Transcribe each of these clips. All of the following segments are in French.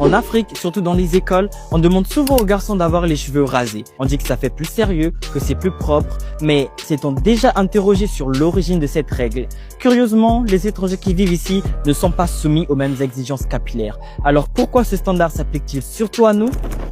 En Afrique, surtout dans les écoles, on demande souvent aux garçons d'avoir les cheveux rasés. On dit que ça fait plus sérieux, que c'est plus propre, mais s'est-on déjà interrogé sur l'origine de cette règle? Curieusement, les étrangers qui vivent ici ne sont pas soumis aux mêmes exigences capillaires. Alors pourquoi ce standard s'applique-t-il surtout à nous?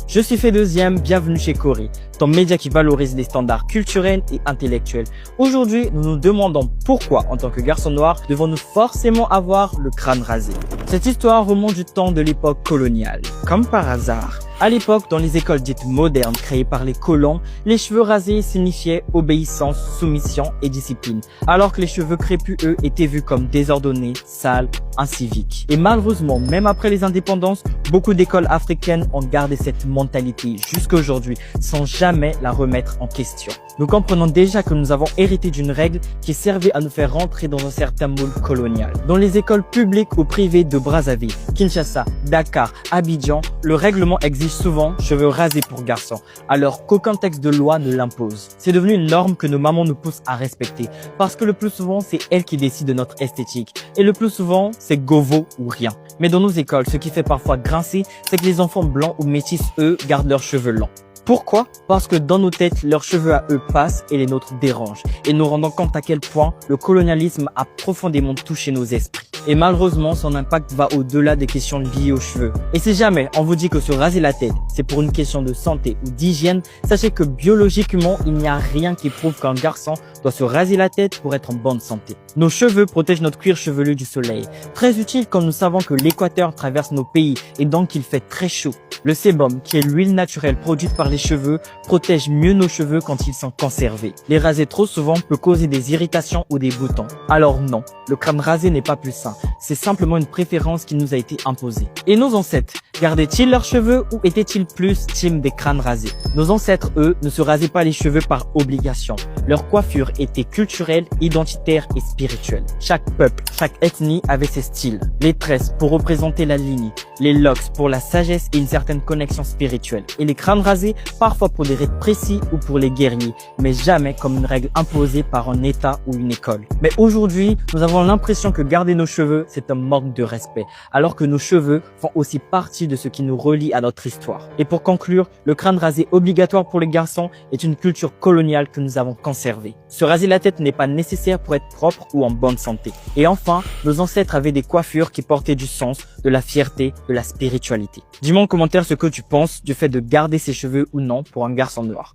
Je suis Fait2ème, bienvenue chez Corée, ton média qui valorise les standards culturels et intellectuels. Aujourd'hui, nous nous demandons pourquoi, en tant que garçon noir, devons-nous forcément avoir le crâne rasé. Cette histoire remonte du temps de l'époque coloniale. Comme par hasard, à l'époque, dans les écoles dites modernes créées par les colons, les cheveux rasés signifiaient obéissance, soumission et discipline, alors que les cheveux crépus, eux, étaient vus comme désordonnés, sales, inciviques. Et malheureusement, même après les indépendances, beaucoup d'écoles africaines ont gardé cette mentalité jusqu'à aujourd'hui, sans jamais la remettre en question. Nous comprenons déjà que nous avons hérité d'une règle qui servait à nous faire rentrer dans un certain moule colonial. Dans les écoles publiques ou privées de Brazzaville, Kinshasa, Dakar, Abidjan, le règlement exige souvent cheveux rasés pour garçons, alors qu'aucun texte de loi ne l'impose. C'est devenu une norme que nos mamans nous poussent à respecter, parce que le plus souvent, c'est elles qui décident de notre esthétique. Et le plus souvent, c'est govo ou rien. Mais dans nos écoles, ce qui fait parfois grincer, c'est que les enfants blancs ou métis, eux, gardent leurs cheveux longs. Pourquoi? Parce que dans nos têtes, leurs cheveux à eux passent et les nôtres dérangent. Et nous rendons compte à quel point le colonialisme a profondément touché nos esprits. Et malheureusement, son impact va au-delà des questions liées aux cheveux. Et si jamais on vous dit que se raser la tête, c'est pour une question de santé ou d'hygiène, sachez que biologiquement, il n'y a rien qui prouve qu'un garçon doit se raser la tête pour être en bonne santé. Nos cheveux protègent notre cuir chevelu du soleil. Très utile quand nous savons que l'équateur traverse nos pays et donc il fait très chaud. Le sébum, qui est l'huile naturelle produite par les cheveux, protège mieux nos cheveux quand ils sont conservés. Les raser trop souvent peut causer des irritations ou des boutons. Alors non, le crâne rasé n'est pas plus sain. C'est simplement une préférence qui nous a été imposée. Et nos ancêtres, gardaient-ils leurs cheveux ou étaient-ils plus team des crânes rasés? Nos ancêtres, eux, ne se rasaient pas les cheveux par obligation. Leur coiffure était culturelle, identitaire et spirituelle. Chaque peuple, chaque ethnie avait ses styles. Les tresses pour représenter la lignée, les locks pour la sagesse et une certaine connexion spirituelle. Et les crânes rasés, parfois pour des rites précis ou pour les guerriers, mais jamais comme une règle imposée par un état ou une école. Mais aujourd'hui, nous avons l'impression que garder nos cheveux, c'est un manque de respect, alors que nos cheveux font aussi partie de ce qui nous relie à notre histoire. Et pour conclure, le crâne rasé obligatoire pour les garçons est une culture coloniale que nous avons conservée. Se raser la tête n'est pas nécessaire pour être propre ou en bonne santé. Et enfin, nos ancêtres avaient des coiffures qui portaient du sens, de la fierté, de la spiritualité. Dis-moi en commentaire ce que tu penses du fait de garder ses cheveux ou non pour un garçon noir.